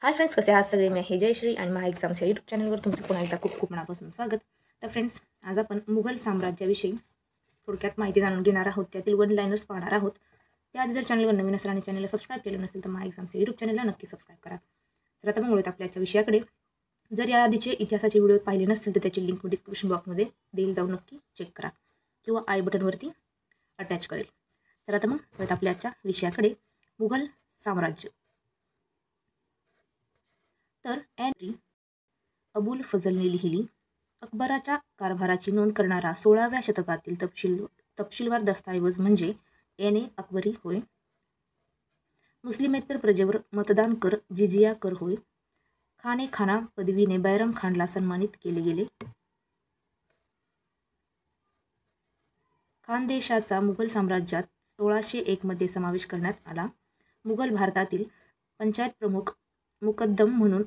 Hi friends, कसे आहात सगळे? मी हे जयश्री आणि महा एक्झामच्या यूट्यूब चॅनलवर तुमचं पुन्हा एकदा खूप खूप मनापासून स्वागत. तर फ्रेंड्स, आज आपण मुघल साम्राज्याविषयी थोडक्यात माहिती जाणून घेणार आहोत. त्यातील वन लाईनर्स पाहणार आहोत. त्याआधी जर चॅनलवर नवीन असेल आणि चॅनलला सबस्क्राईब केलं नसेल तर महा एक्झामच्या यूट्यूब चॅनलला नक्की सबस्क्राईब करा. तर आता मग आपल्या विषयाकडे. जर या आधीचे इतिहासाचे व्हिडिओ पाहिले नसतील तर त्याची लिंक डिस्क्रिप्शन बॉक्समध्ये देईल, जाऊन नक्की चेक करा किंवा आय बटनवरती अटॅच करेल. तर आता मग आपल्या आजच्या विषयाकडे. मुघल साम्राज्य. तर अबुल फजलने लिहिली अकबराच्या कारभाराची नोंद करणारा 16व्या शतकातील तपशीलवार दस्तऐवज म्हणजे अकबरी होय. मुस्लिमेतर प्रजेवर मतदान कर जिजिया कर होय. खाना पदवीने बैरम खानला सन्मानित केले गेले. खानदेशाचा मुघल साम्राज्यात 1601 मध्ये समावेश करण्यात आला. मुघल भारतातील पंचायत प्रमुख मुकद्दम म्हणून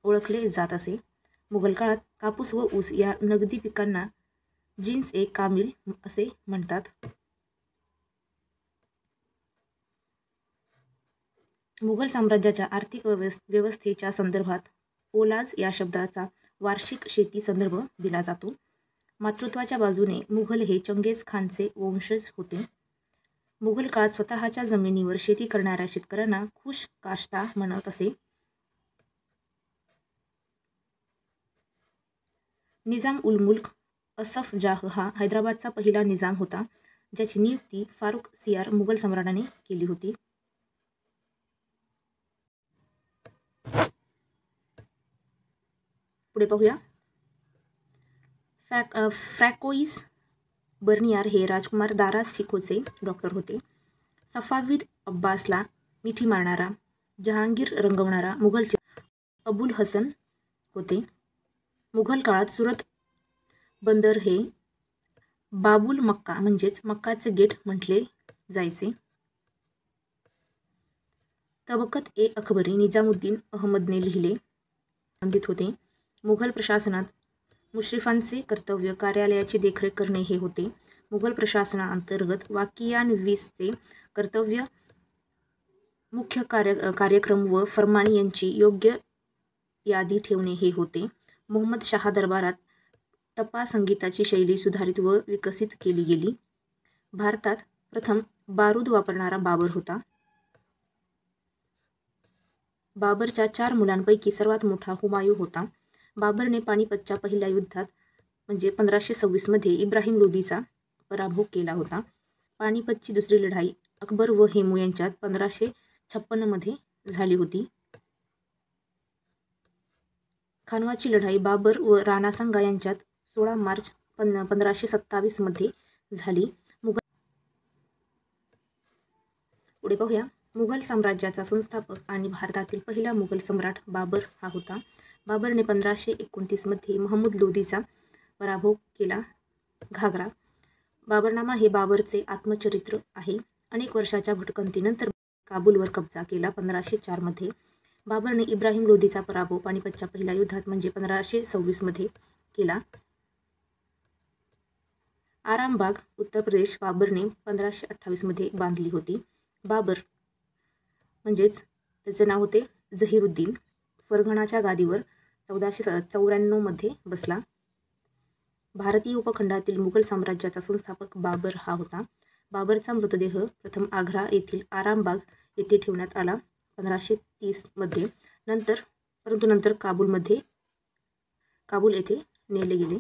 ओळखले जात असे. मुघल काळात कापूस व ऊस या नगदी पिकांना जिन्स ए कामिल असे म्हणतात. मुघल साम्राज्याच्या आर्थिक व्यवस्थेच्या संदर्भात ओलाज या शब्दाचा वार्षिक शेती संदर्भ दिला जातो. मातृत्वाच्या बाजूने मुघल हे चंगेज खानचे वंशज होते. मुघल काळात स्वतःच्या जमिनीवर शेती करणाऱ्या शेतकऱ्यांना खुश काश्ता म्हणत असे. निजाम उल मुल्क असफ जाह हा हैदराबादचा पहिला निजाम होता, ज्याची नियुक्ती फारुख सियार मुघल सम्राटाने केली होती. पुढे पाहूया. फ्रॅकोइस बर्नियार हे राजकुमार दारास शिकोचे डॉक्टर होते. सफाविद अब्बासला मिठी मारणारा, जहांगीर रंगवणारा मुघलचे अबुल हसन होते. मुघल काळात सुरत बंदर हे बाबुल मक्का म्हणजेच मक्काचे गेट म्हटले जायचे. तबकत ए अकबरी निजामुद्दीन अहमदने लिहिले संबंधित होते. मुघल प्रशासनात मुश्रीफांचे कर्तव्य कार्यालयाची देखरेख करणे हे होते. मुघल प्रशासनाअंतर्गत वाकियानविसचे कर्तव्य मुख्य कार्यक्रम व फरमानी यांची योग्य यादी ठेवणे हे होते. मोहम्मद शाह दरबारात टप्पा संगीताची शैली सुधारित व विकसित केली गेली. भारतात प्रथम बारूद वापरणारा बाबर होता. बाबरच्या 4 मुलांपैकी सर्वात मोठा हुमायूँ होता. बाबरने पानिपतच्या पहिल्या युद्धात म्हणजे 1526 मध्ये इब्राहिम लोदीचा पराभव केला होता. पानिपतची दुसरी लढाई अकबर व हेमू यांच्यात 1556 मध्ये झाली होती. खानवाची लढाई बाबर व राणा सांगा यांच्यात 16 मार्च 1527 मध्ये झाली. पुढे पाहूया. मुघल साम्राज्याचा संस्थापक आणि भारतातील पहिला मुघल सम्राट बाबर हा होता. बाबरने 1529 मध्ये महमूद लोदीचा पराभव केला. घाघरा. बाबरनामा हे बाबरचे आत्मचरित्र आहे. अनेक वर्षाच्या भटकंतीनंतर काबूलवर कब्जा केला. 1504 मध्ये बाबरने इब्राहिम लोदीचा पराभव पानिपतच्या पहिल्या युद्धात म्हणजे 1526 मध्ये केला. आरामबाग उत्तर प्रदेश बाबरने 1528 मध्ये बांधली होती. बाबर म्हणजेच त्याचे नाव होते झहीरुद्दीन फरघणाच्या गादीवर 1494 मध्ये बसला. भारतीय उपखंडातील मुघल साम्राज्याचा संस्थापक बाबर हा होता. बाबरचा मृतदेह प्रथम आग्रा येथील आरामबाग येथे ठेवण्यात आला 1530 मध्ये. नंतर काबूल येथे नेले गेले.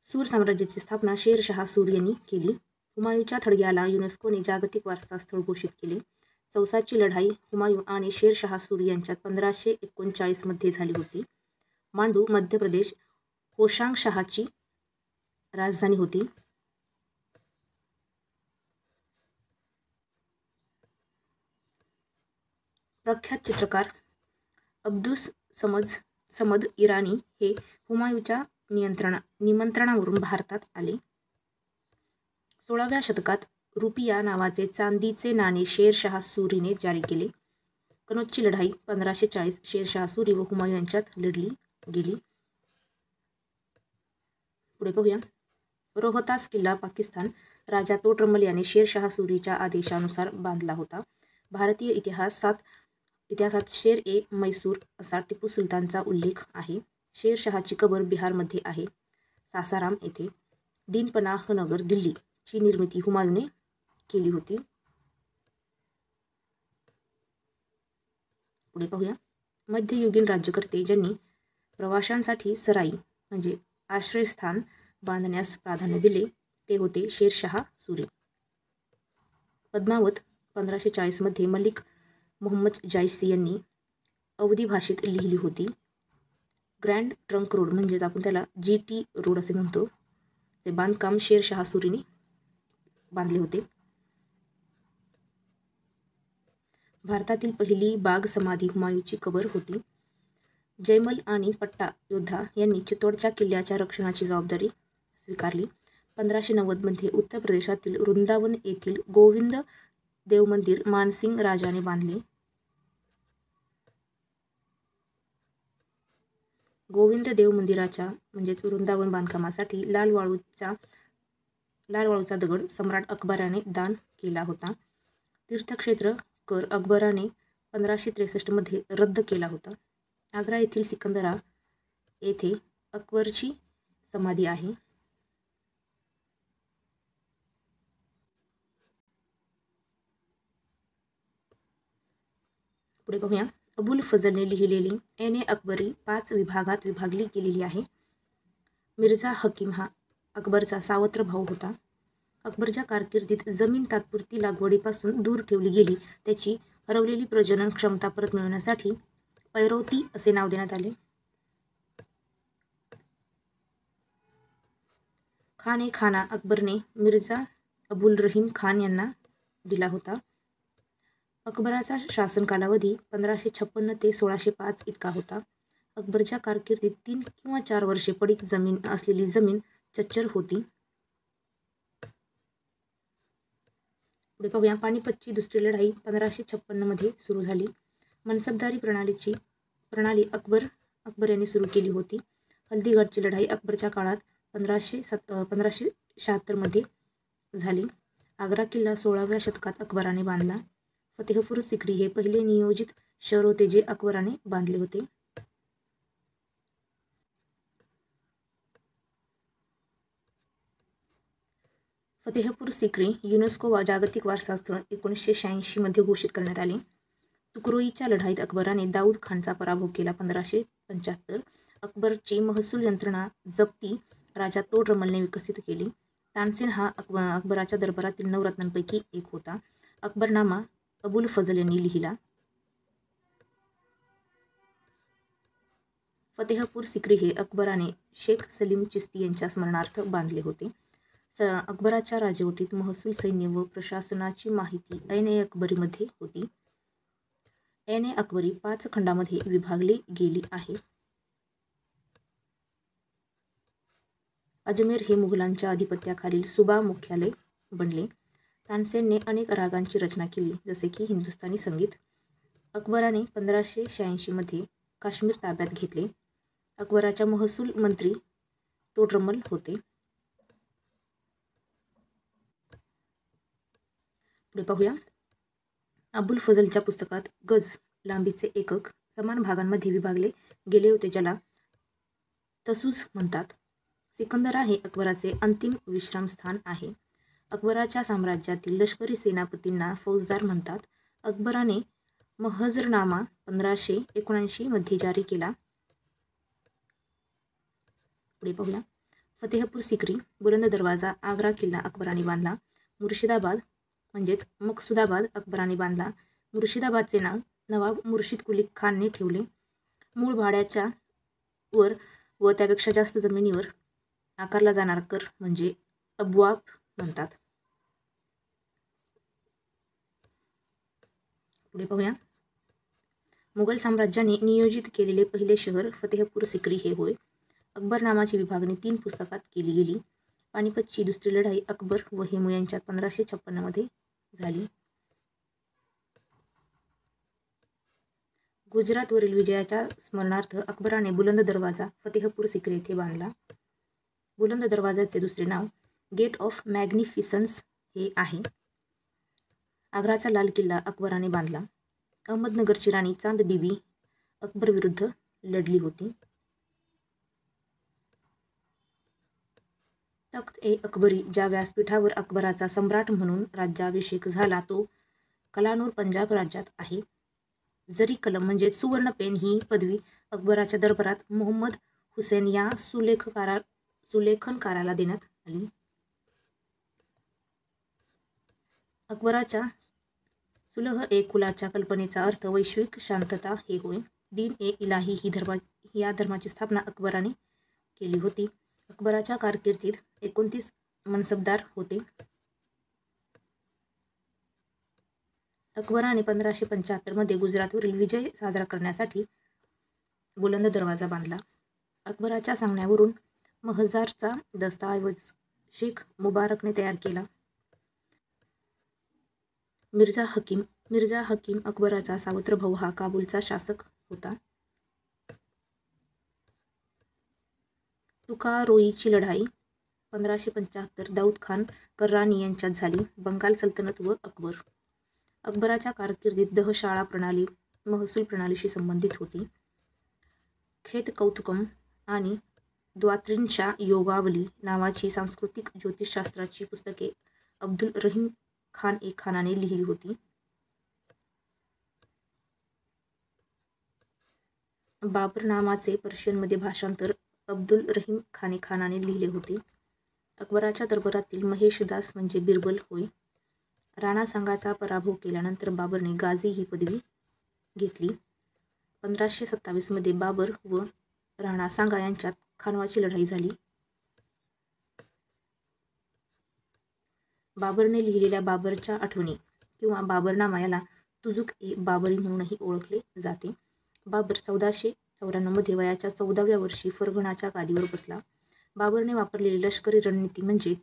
सूर साम्राज्याची स्थापना शेरशाह सूर यांनी केली. हुमायूँच्या थडग्याला युनेस्कोने जागतिक वारसा स्थळ घोषित केले. चौसाची लढाई हुमायूँ आणि शेरशाह सूरी यांच्यात 1539 मध्ये झाली होती. मांडू मध्य प्रदेश होशांगशाहची राजधानी होती. प्रख्यात चित्रकार अब्दुस समद इराणी हे हुमायूँच्या निमंत्रणावरून भारतात आले. 16व्या शतकात रुपिया नावाचे चांदीचे नाणे शेरशाह सूरीने जारी केले. कनौजची लढाई 1540 शेरशाह सूरी व हुमायूँ यांच्यात लढली गेली. पुढे पाहूया. रोहतास किल्ला पाकिस्तान राजा तोडरमल याने शेरशाह सूरीच्या आदेशानुसार बांधला होता. भारतीय इतिहासात शेर ए मैसूर असा टिपू सुलतानचा उल्लेख आहे. शेरशहाची कबर बिहारमध्ये आहे, सासाराम येथे. दीन पनाह नगर दिल्ली ची निर्मिती हुमायूँने केली होती. पुढे पाहूया. मध्ययुगीन राज्यकर्ते ज्यांनी प्रवाशांसाठी सराई म्हणजे आश्रयस्थान बांधण्यास प्राधान्य दिले ते होते शेरशाह सुरी. पद्मावत 1540 मध्ये मलिक मोहम्मद जायसी यांनी अवधी भाषेत लिहिली होती. ग्रँड ट्रंक रोड म्हणजेच आपण त्याला GT रोड असे म्हणतो, ते बांधकाम शेरशाह सुरीने बांधले होते. भारतातील पहिली बाग समाधी हुमायूँची कबर होती. जयमल आणि पट्टा योद्धा यांनी चित्तोडच्या किल्ल्याच्या रक्षणाची जबाबदारी स्वीकारली. 1590 मध्ये उत्तर प्रदेशातील वृंदावन येथील गोविंद देव मंदिर मानसिंग राजाने बांधले. गोविंद देव मंदिराच्या म्हणजेच वृंदावन बांधकामासाठी लाल वाळूचा दगड सम्राट अकबराने दान केला होता. तीर्थक्षेत्र कर अकबराने 1563 मध्ये रद्द केला होता. आग्रा येथील सिकंदरा येथे अकबरची समाधी आहे. पुढे पाहूया. अबुल फजलने लिहिलेली ऐन अकबरी 5 विभागात विभागली गेलेली आहे. मिर्झा हकीम हा अकबरचा सावत्र भाऊ होता. अकबरच्या कारकिर्दीत जमीन तात्पुरती लागवडीपासून दूर ठेवली गेली. त्याची हरवलेली प्रजनन क्षमता परत मिळवण्यासाठी पैरौती असे नाव देण्यात आले. खान ए खाना अकबरने मिर्झा अबुल रहीम खान यांना दिला होता. अकबराचा शासन कालावधी 1556 ते 1605 इतका होता. अकबरच्या कारकिर्दीत 3 किंवा 4 वर्षे पडीक जमीन असलेली जमीन चच्चर होती. पुढे पाहूया. पानिपतची दुसरी लढाई 1556 मध्ये सुरू झाली. मनसबदारी प्रणाली अकबर यांनी सुरू केली होती. हल्दीघाटची लढाई अकबरच्या काळात 1576 मध्ये झाली. आग्रा किल्ला 16व्या शतकात अकबराने बांधला. फतेहपूर सिक्री हे पहिले नियोजित शहर होते जे अकबराने बांधले होते. फतेहपूर सिक्री युनेस्को जागतिक वारसा स्थळ 1986 मध्ये घोषित करण्यात आले. तुकरोईच्या लढाईत अकबराने दाऊद खानचा पराभव केला. 1575 अकबरची महसूल यंत्रणा जप्ती राजा तोडरमलने विकसित केली. तानसेन हा अकबराच्या दरबारातील 9 रत्नांपैकी एक होता. अकबरनामा अबुल फजल यांनी लिहिला. फतेहपूर सिक्री हे अकबराने शेख सलीम चिस्ती यांच्या स्मरणार्थ बांधले होते. अकबराच्या राजवटीत महसूल, सैन्य व प्रशासनाची माहिती ऐन अकबरीमध्ये होती. ऐन अकबरी 5 खंडामध्ये विभागली गेली आहे. अजमेर हे मुघलांच्या अधिपत्याखालील सुबा मुख्यालय बनले. तानसेनने अनेक रागांची रचना केली, जसे की हिंदुस्थानी संगीत. अकबराने 1586 मध्ये काश्मीर ताब्यात घेतले. अकबराच्या महसूल मंत्री तोडरमल होते. पुढे पाहूया. अबुल फजलच्या पुस्तकात गज लांबीचे एकक समान भागांमध्ये विभागले गेले होते, ज्याला तसूज म्हणतात. सिकंदरा हे अकबराचे अंतिम विश्रामस्थान आहे. अकबराच्या साम्राज्यातील लष्करी सेनापतींना फौजदार म्हणतात. अकबराने महजरनामा 1579 मध्ये जारी केला. पुढे पाहूया. फतेहपूर सिक्री बुलंद दरवाजा आग्रा किल्ला अकबराने बांधला. मुर्शिदाबाद म्हणजेच मकसूदाबाद अकबराने बांधला. मुर्शिदाबादचे नाव नवाब मुर्शिद कुली खानने ठेवले. मूळ भाड्याच्या वर व त्यापेक्षा जास्त जमिनीवर आकारला जाणारा कर म्हणजे अबवाब म्हणतात. पुढे पाहूया. मुघल साम्राज्याने नियोजित केलेले पहिले शहर फतेहपूर सिक्री हे होय. अकबरनामाची विभागणी 3 पुस्तकात केली गेली. पानिपतची दुसरी लढाई अकबर व हेमू यांच्यात 1556 मध्ये झाली. गुजरातवरील विजयाच्या स्मरणार्थ अकबराने बुलंद दरवाजा फतेहपूर सिक्री येथे बांधला. बुलंद दरवाजाचे दुसरे नाव गेट ऑफ मॅग्निफिसन्स हे आहे. आग्राचा लाल किल्ला अकबराने बांधला. अहमदनगरची राणी चांद बीबी अकबर विरुद्ध लढली होती. तख्त ए अकबरी ज्या व्यासपीठावर अकबराचा सम्राट म्हणून राज्याभिषेक झाला तो कलानूर पंजाब राज्यात आहे. जरी कलम म्हणजे सुवर्ण पेन ही पदवी अकबराच्या दरबारात मोहम्मद हुसेन या सुलेखनकाराला देण्यात आली. अकबराच्या सुलह ए कुलाच्या कल्पनेचा अर्थ वैश्विक शांतता हे होय. दीन ए इलाही या धर्माची स्थापना अकबराने केली होती. अकबराच्या कारकिर्दीत 29 मनसबदार होते. अकबराने 1575 मध्ये गुजरातवरील विजय साजरा करण्यासाठी बुलंद दरवाजा बांधला. अकबराच्या सांगण्यावरून महजारचा दस्तऐवज शेख मुबारकने तयार केला. मिर्झा हकीम अकबराचा सावत्र भाऊ हा काबूलचा शासक होता. तुकारोईची लढाई 1575 दाऊद खान कर्रानी यांच्यात झाली. बंगाल सल्तनत व अकबर. अकबराच्या कारकिर्दीत दहशाळा प्रणाली महसूल प्रणालीशी संबंधित होती. खेत कौतुकम आणि द्वात्रिंशा योगावली नावाची सांस्कृतिक ज्योतिषशास्त्राची पुस्तके अब्दुल रहीम खान ए खानाने लिहिली होती. बाबरनामाचे पर्शियनमध्ये भाषांतर अब्दुल रहीम खानाने लिहिले होते. अकबराच्या दरबारातील महेशदास म्हणजे बिरबल होय. राणा सांगाचा पराभव केल्यानंतर बाबरने गाझी ही पदवी घेतली. 1527 मध्ये बाबर व राणा सांगा यांच्यात खानवाची लढाई झाली. बाबरने लिहिलेल्या बाबरच्या आठवणी किंवा बाबरनामा याला तुजुक ए बाबरी म्हणूनही ओळखले जाते. बाबर 1494 मध्ये वयाच्या 14व्या वर्षी फरगणाच्या गादीवर बसला. बाबरने वापरलेली लष्करी रणनीती म्हणजे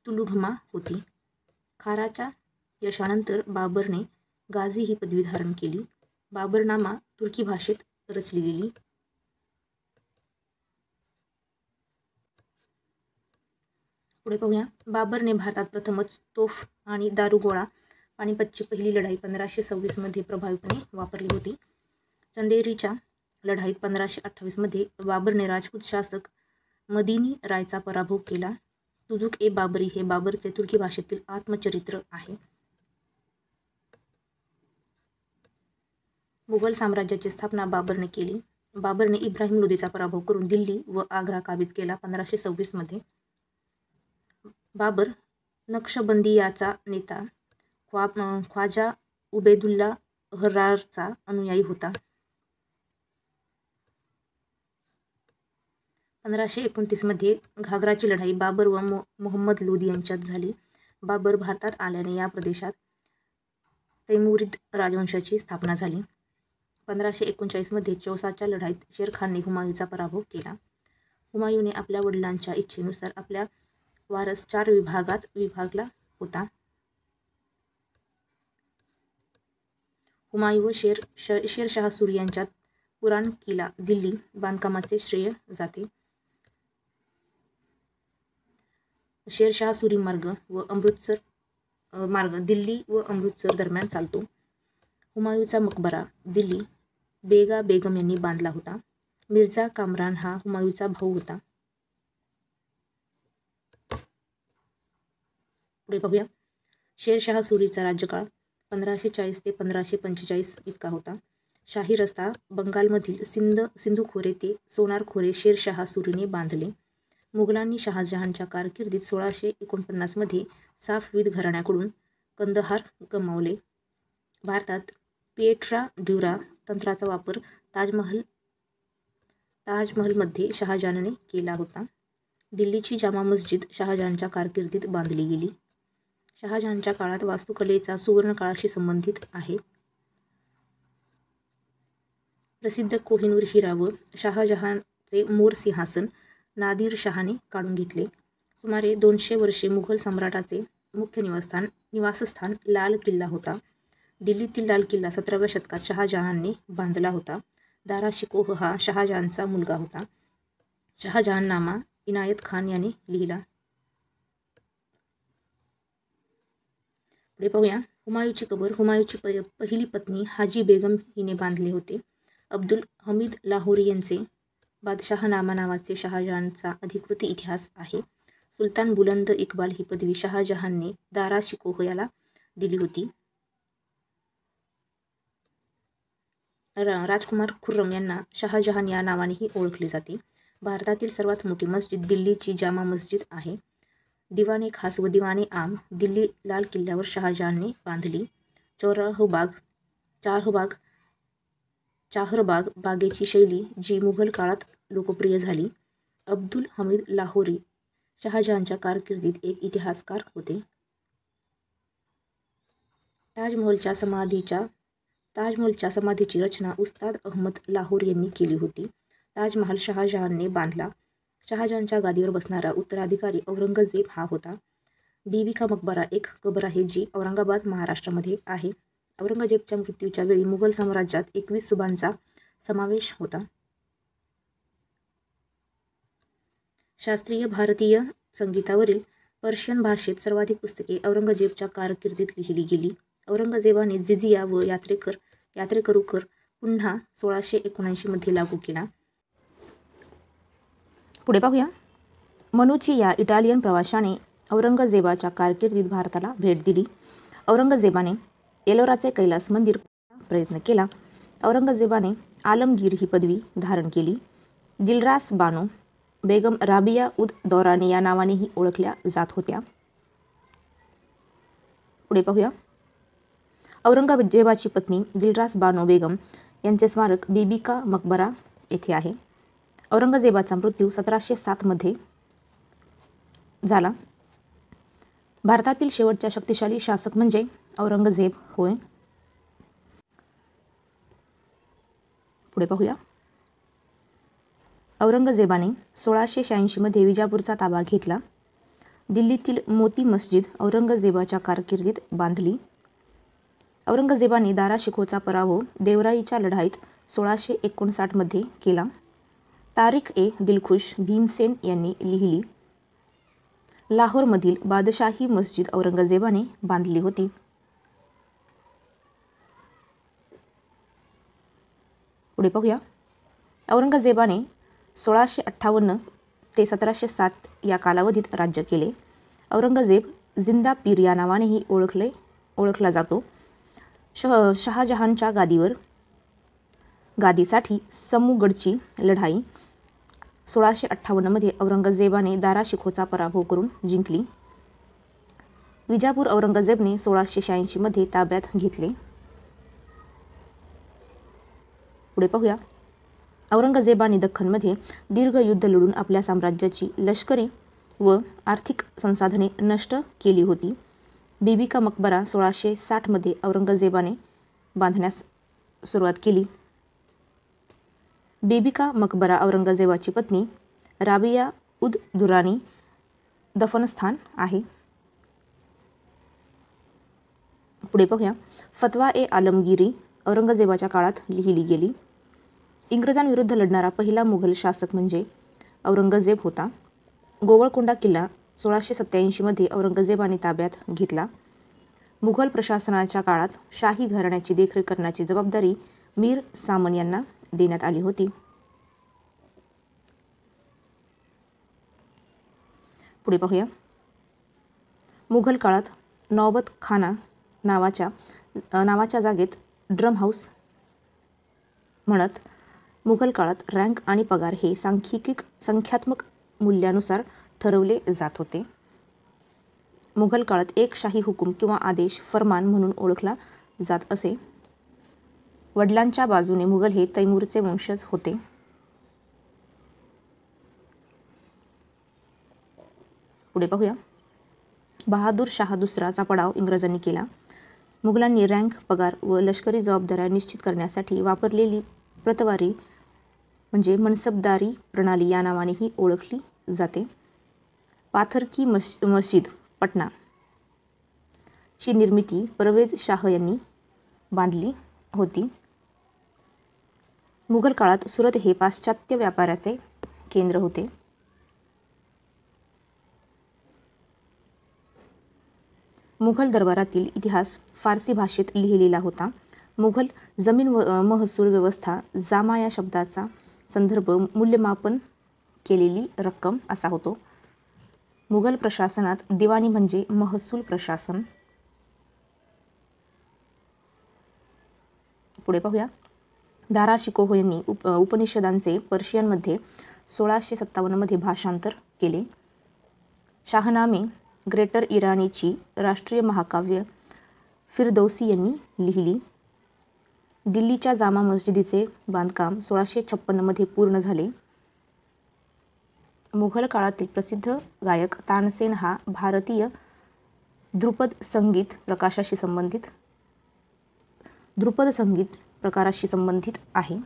तुलुघमा होती. खाराच्या यशानंतर बाबरने गाझी ही पदवी धारण केली. बाबरनामा तुर्की भाषेत रचली गेली. पुढे पाहूया. बाबरने भारतात प्रथमच तोफ आणि दारुगोळा पानिपतची पहिली लढाई 1526 मध्ये प्रभावीपणे वापरली होती. चंदेरीच्या लढाईत 1528 मध्ये बाबरने राजपूत शासक मदिनी रायचा पराभव केला. तुजुक ए बाबरी हे बाबरचे तुर्की भाषेतील आत्मचरित्र आहे. मुघल साम्राज्याची स्थापना बाबरने केली. बाबरने इब्राहिम लोदीचा पराभव करून दिल्ली व आग्रा काबीज केला. 1526 मध्ये बाबर नक्षबंदियाचा नेता ख्वाजा उबेदुल्ला हर्रारचा अनुयायी होता. 1529 मध्ये घागराची लढाई बाबर व मोहम्मद लोदी यांच्यात झाली. बाबर भारतात आल्याने या प्रदेशात तैमुरीद राजवंशाची स्थापना झाली. 1539 मध्ये चौसाच्या लढाईत शेरखानने हुमायूचा पराभव केला. हुमायूने आपल्या वडिलांच्या इच्छेनुसार आपला वारस 4 विभागात विभागला होता. हुमायूं व शेरशाह सुरी यांच्यात पुराण किला दिल्ली बांधकामाचे श्रेय जाते. शेरशाह सुरी मार्ग व अमृतसर मार्ग दिल्ली व अमृतसर दरम्यान चालतो. हुमायूंचा मकबरा दिल्ली बेगा बेगम यांनी बांधला होता. मिर्झा कामरान हा हुमायूंचा भाऊ होता. पुढे पाहूया. शेरशाह सुरीचा राज्यकाळ 1540 ते 1545 इतका होता. शाही रस्ता बंगालमधील सिंधू खोरे ते सोनार खोरे शेरशाह सुरीने बांधले. मुघलांनी शहाजहानच्या कारकिर्दीत 1649 मध्ये साफविद घराण्याकडून कंदहार गमावले. भारतात पिएट्रा ड्युरा तंत्राचा वापर ताजमहलमध्ये शहाजहानने केला होता. दिल्लीची जामा मस्जिद शहाजहानच्या कारकिर्दीत बांधली गेली. शहाजहानच्या काळात वास्तुकलेचा सुवर्ण काळाशी संबंधित आहे. प्रसिद्ध कोहिनूर हिरा व शहाजहानचे मोर सिंहासन नादिर शहाने काढून घेतले. सुमारे 200 वर्षे मुघल सम्राटाचे मुख्य निवासस्थान लाल किल्ला होता. दिल्लीतील लाल किल्ला 17व्या शतकात शहाजहानने बांधला होता. दारा शिकोह हा शहाजहानचा मुलगा होता. शहाजहाननामा इनायत खान याने लिहिला. पुढे पाहूया हुमायूँची कबर. हुमायूँची पहिली पत्नी हाजी बेगम हिने बांधले होते. अब्दुल हमीद लाहोरी यांचे बादशाहनामा नावाचे शहाजहानचा अधिकृत इतिहास आहे. सुलतान बुलंद इक्बाल ही पदवी शहाजहानने दारा शिकोह याला दिली होती. राजकुमार खुर्रम यांना शहाजहान या नावानेही ओळखले जाते. भारतातील सर्वात मोठी मस्जिद दिल्लीची जामा मस्जिद आहे. दिवाने खास व दिवाने आम दिल्ली लाल किल्ल्यावर शहाजहानने बांधली. चाहरबाग बागेची शैली जी मुघल काळात लोकप्रिय झाली. अब्दुल हमीद लाहोरी शहाजहानच्या कारकिर्दीत एक इतिहासकार होते. ताजमहलच्या समाधीची रचना उस्ताद अहमद लाहोर यांनी केली होती. ताजमहाल शहाजहानने बांधला. शहाजहानच्या गादीवर बसणारा उत्तराधिकारी औरंगजेब हा होता. बीबी का मकबरा एक कबर आहे जी औरंगाबाद महाराष्ट्रामध्ये आहे. औरंगजेबच्या मृत्यूच्या वेळी मुघल साम्राज्यात 21 सुबांचा समावेश होता. शास्त्रीय भारतीय संगीतावरील पर्शियन भाषेत सर्वाधिक पुस्तके औरंगजेबच्या कारकिर्दीत लिहिली गेली. औरंगजेबाने जिझिया व यात्रेकरूकर पुन्हा 1679 मध्ये लागू केला. पुढे पाहूया मनुची या इटालियन प्रवाशाने औरंगजेबाच्या कारकिर्दीत भारताला भेट दिली. औरंगजेबाने एलोराचे कैलास मंदिर प्रयत्न केला. औरंगजेबाने आलमगीर ही पदवी धारण केली. दिलरास बानो बेगम राबिया उद दौरानी या नावानेही ओळखल्या जात होत्या. पुढे पाहूया औरंगजेबाची पत्नी दिलरास बानो बेगम यांचे स्मारक बीबी का मकबरा येथे आहे. औरंगजेबाचा मृत्यू 1707 मध्ये झाला. भारतातील शेवटचा शक्तिशाली शासक म्हणजे औरंगजेब होय. पुढे पाहूया औरंगजेबाने 1686 मध्ये विजापूरचा ताबा घेतला. दिल्लीतील मोती मस्जिद औरंगजेबाच्या कारकिर्दीत बांधली. औरंगजेबाने दारा शिकोहचा पराभव देवराईच्या लढाईत 1659 मध्ये केला. तारिख ए दिलखुश भीमसेन यांनी लिहिली. लाहोरमधील बादशाही मस्जिद औरंगजेबाने बांधली होती. पुढे पाहूया औरंगजेबाने 1658 ते 1707 या कालावधीत राज्य केले. औरंगजेब जिंदा पीर या नावानेही ओळखला जातो. शहाजहानच्या गादीसाठी समूगडची लढाई 1658 मध्ये औरंगजेबाने दारा शिकोहचा पराभव करून जिंकली. विजापूर औरंगजेबने 1686 मध्ये ताब्यात घेतले. पुढे पाहूया औरंगजेबाने दख्खनमध्ये दीर्घ युद्ध लढून आपल्या साम्राज्याची लष्करी व आर्थिक संसाधने नष्ट केली होती. बीबी का मकबरा 1660 मध्ये औरंगजेबाने बांधण्यास सुरुवात केली. बीबी का मकबरा औरंगजेबाची पत्नी राबिया उद दुरानी दफनस्थान आहे. पुढे पाहूया फतवा ए आलमगिरी औरंगजेबाच्या काळात लिहिली गेली. इंग्रजांविरुद्ध लढणारा पहिला मुघल शासक म्हणजे औरंगजेब होता. गोवळकोंडा किल्ला 1687 मध्ये औरंगजेबाने ताब्यात घेतला. मुघल प्रशासनाच्या काळात शाही घराण्याची देखरेख करण्याची जबाबदारी मीर सामन यांना देण्यात आली होती. पुढे पाहूया मुघल काळात नौबत खाना नावाच्या जागेत ड्रम हाऊस म्हणत मुघल काळात रँक आणि पगार हे संख्यात्मक मूल्यानुसार ठरवले जात होते. मुघल काळात एक शाही हुकूम किंवा आदेश फरमान म्हणून ओळखला जात असे. वडिलांच्या बाजूने मुघल हे तैमूरचे वंशज होते. पुढे पाहूया बहादूर शाह दुसराचा पडाव इंग्रजांनी केला. मुघलांनी रँक पगार व लष्करी जबाबदाऱ्या निश्चित करण्यासाठी वापरलेली प्रतवारी म्हणजे मनसबदारी प्रणाली या नावानेही ओळखली जाते. पाथर की मस्जिद पटना ची निर्मिती परवेज शाह यांनी बांधली होती. मुघल काळात सुरत हे पाश्चात्य व्यापाराचे केंद्र होते. मुघल दरबारातील इतिहास फारसी भाषेत लिहिलेला होता. मुघल जमीन महसूल व्यवस्था जामा या शब्दाचा संदर्भ मूल्यमापन केलेली रक्कम असा होतो. मुघल प्रशासनात दिवाणी म्हणजे महसूल प्रशासन. पुढे पाहूया. दारा शिकोह यांनी उपनिषदांचे पर्शियनमध्ये 1657 मध्ये भाषांतर केले. शाहनामे ग्रेटर इराणीची राष्ट्रीय महाकाव्य फिरदौसी यांनी लिहिली. दिल्लीच्या जामा मस्जिदीचे बांधकाम 1656 मध्ये पूर्ण झाले. मुघल काळातील प्रसिद्ध गायक तानसेन हा भारतीय ध्रुपद संगीत प्रकाराशी संबंधित आहे.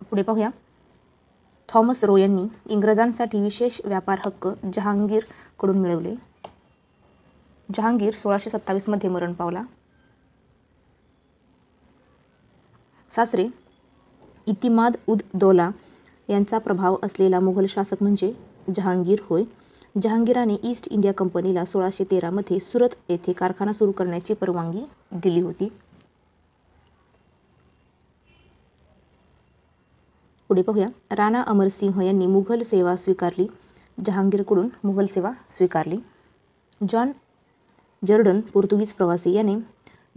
पुढे पाहूया. थॉमस रो यांनी इंग्रजांसाठी विशेष व्यापार हक्क जहांगीर कडून मिळवले. जहांगीर 1627 मध्ये मरण पावला. सासरे इतिमाद उद दौला यांचा प्रभाव असलेला मुघल शासक म्हणजे जहांगीर होय. जहांगीराने ईस्ट इंडिया कंपनीला 1613 मध्ये सुरत येथे कारखाना सुरू करण्याची परवानगी दिली होती. पुढे पाहूया. राणा अमरसिंह यांनी मुघल सेवा स्वीकारली. जहांगीरकडून मुघल सेवा स्वीकारली. जॉन जर्डन पोर्तुगीज प्रवासी याने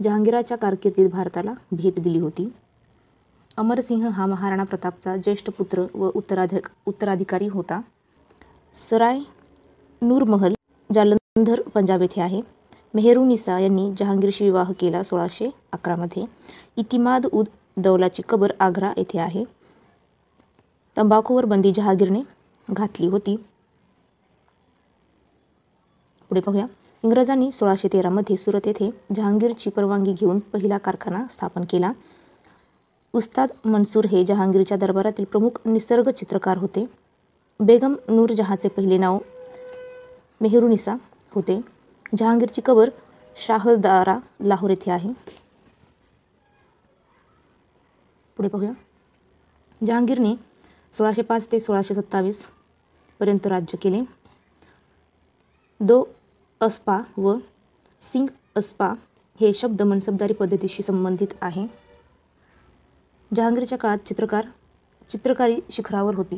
जहांगीराच्या कारकिर्दीत भारताला भेट दिली होती. अमरसिंह हा महाराणा प्रतापचा ज्येष्ठ पुत्र व उत्तराधिकारी होता. सराय नूरमहल जालंधर पंजाब येथे आहे. मेहरुनिसा यांनी जहांगीरशी विवाह केला 1611 मध्ये. इतिमाद उद दौलाची कबर आग्रा येथे आहे. तंबाखूवर बंदी जहांगीरने घातली होती. पुढे पाहूया. इंग्रजांनी 1613 मध्ये सुरत येथे जहांगीरची परवानगी घेऊन पहिला कारखाना स्थापन केला. उस्ताद मंसूर हे जहांगीरच्या दरबारातील प्रमुख निसर्ग चित्रकार होते. बेगम नूरजहांचे पहिले नाव मेहरुनिसा होते. जहांगीरची कबर शाहदारा लाहोर येथे आहे. पुढे पाहूया. जहांगीरने 1605 ते 1627 पर्यंत राज्य केले. दो अस्पा व सिंग अस्पा हे शब्द मनसबदारी पद्धतीशी संबंधित आहे. जहांगीरच्या काळात चित्रकारी शिखरावर होती.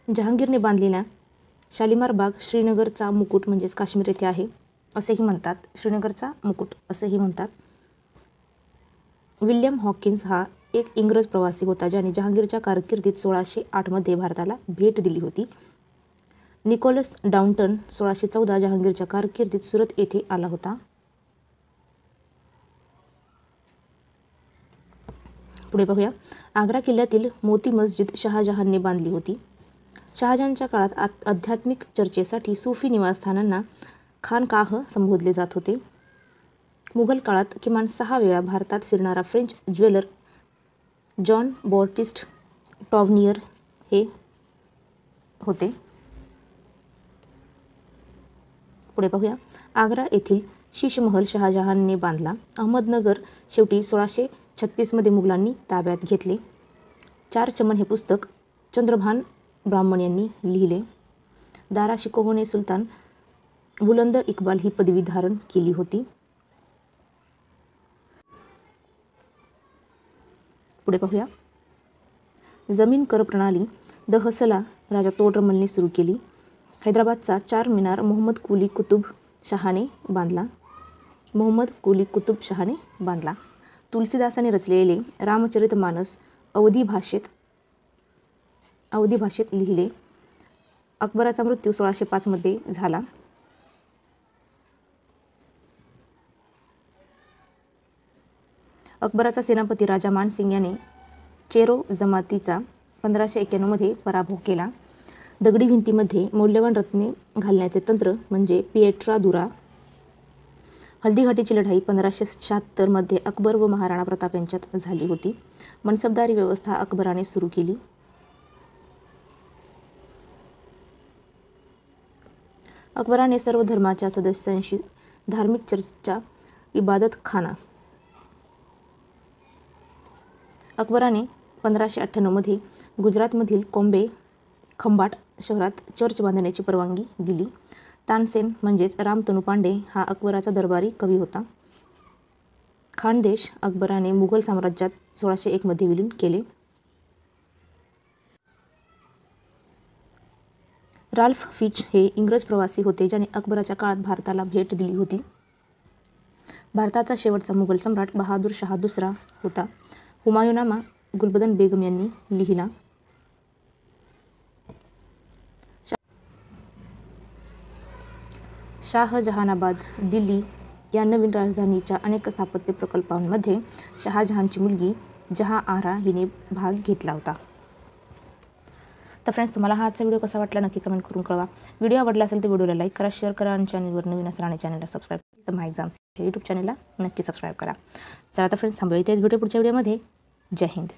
जहांगीरने बांधलेला शालिमार बाग श्रीनगरचा मुकुट म्हणजेच काश्मीर येथे आहे असेही म्हणतात. श्रीनगरचा मुकुट असेही म्हणतात. विल्यम हॉकिन्स हा एक इंग्रज प्रवासी होता ज्याने जहांगीरच्या कारकिर्दीत 1608 मध्ये भारताला भेट दिली होती. निकोलस डाउंटन 1614 जहांगीरच्या कारकिर्दीत सुरत येथे आला होता. पुढे पाहूया. आग्रा किल्ल्यातील मोती मस्जिद शहाजहानने बांधली होती. शहाजहानच्या काळात आध्यात्मिक चर्चेसाठी सुफी निवासस्थानांना खानकाह संबोधले जात होते. मुघल काळात किमान 6 वेळा भारतात फिरणारा फ्रेंच ज्वेलर जॉन बॉटिस्ट टॉव्हनियर हे होते. पुढे पाहूया. आग्रा येथील शीशमहल शहाजहानने बांधला. अहमदनगर शेवटी 1636 मध्ये मुघलांनी ताब्यात घेतले. 4 चमन हे पुस्तक चंद्रभान ब्राह्मण यांनी लिहिले. दारा शिकोहने सुलतान बुलंद इक्बाल ही पदवी धारण केली होती. पुढे पाहूया. जमीन कर प्रणाली दहसला राजा तोडरमलने सुरू केली. हैदराबादचा 4 मिनार मोहम्मद कुली कुतुब शहाने बांधला. तुलसीदासाने रचलेले रामचरितमानस अवधी भाषेत लिहिले. अकबराचा मृत्यू 1605 मध्ये झाला. अकबराचा सेनापती राजा मानसिंग याने चेरो जमातीचा 1591 मध्ये पराभव केला. दगडी भिंतीमध्ये मौल्यवान रत्ने घालण्याचे तंत्र म्हणजे पिएट्रा दुरा. हल्दीघाटीची लढाई 1576 मध्ये अकबर व महाराणा प्रताप यांच्यात झाली होती. मनसबदारी व्यवस्था अकबराने सुरू केली. अकबराने सर्व धर्माच्या सदस्यांशी धार्मिक चर्चा इबादतखाना. अकबराने 1598 मध्ये गुजरातमधील खंबाट शहरात चर्च बांधण्याची परवानगी दिली. तानसेन म्हणजेच रामतनू पांडे हा अकबराचा दरबारी कवी होता. खानदेश अकबराने मुघल साम्राज्यात 1601 मध्ये विलीन केले. राल्फ फिच हे इंग्रज प्रवासी होते ज्याने अकबराच्या काळात भारताला भेट दिली होती. भारताचा शेवटचा मुघल सम्राट बहादूर शाह दुसरा होता. हुमायूनामा गुलबदन बेगम यांनी लिहिला. शाहजहानाबाद दिल्ली या नवीन राजधानीच्या अनेक स्थापत्य प्रकल्पांमध्ये शहाजहानची मुलगी जहांआरा हिने भाग घेतला होता. तर फ्रेंड्स, तुम्हाला हा आजचा व्हिडिओ कसा वाटला नक्की कमेंट करून कळवा. व्हिडिओ आवडला असेल तर व्हिडिओला लाईक करा, शेअर करा आणि चॅनलवर नवीन असेल आणि चॅनलला सबस्क्राईब करा. तर माय एक्झाम्स यूट्यूब चॅनलला नक्की सबस्क्राईब करा. चला तर फ्रेंड्स, थांबूया इथेच. भेटू पुढच्या व्हिडिओमध्ये. जय हिंद.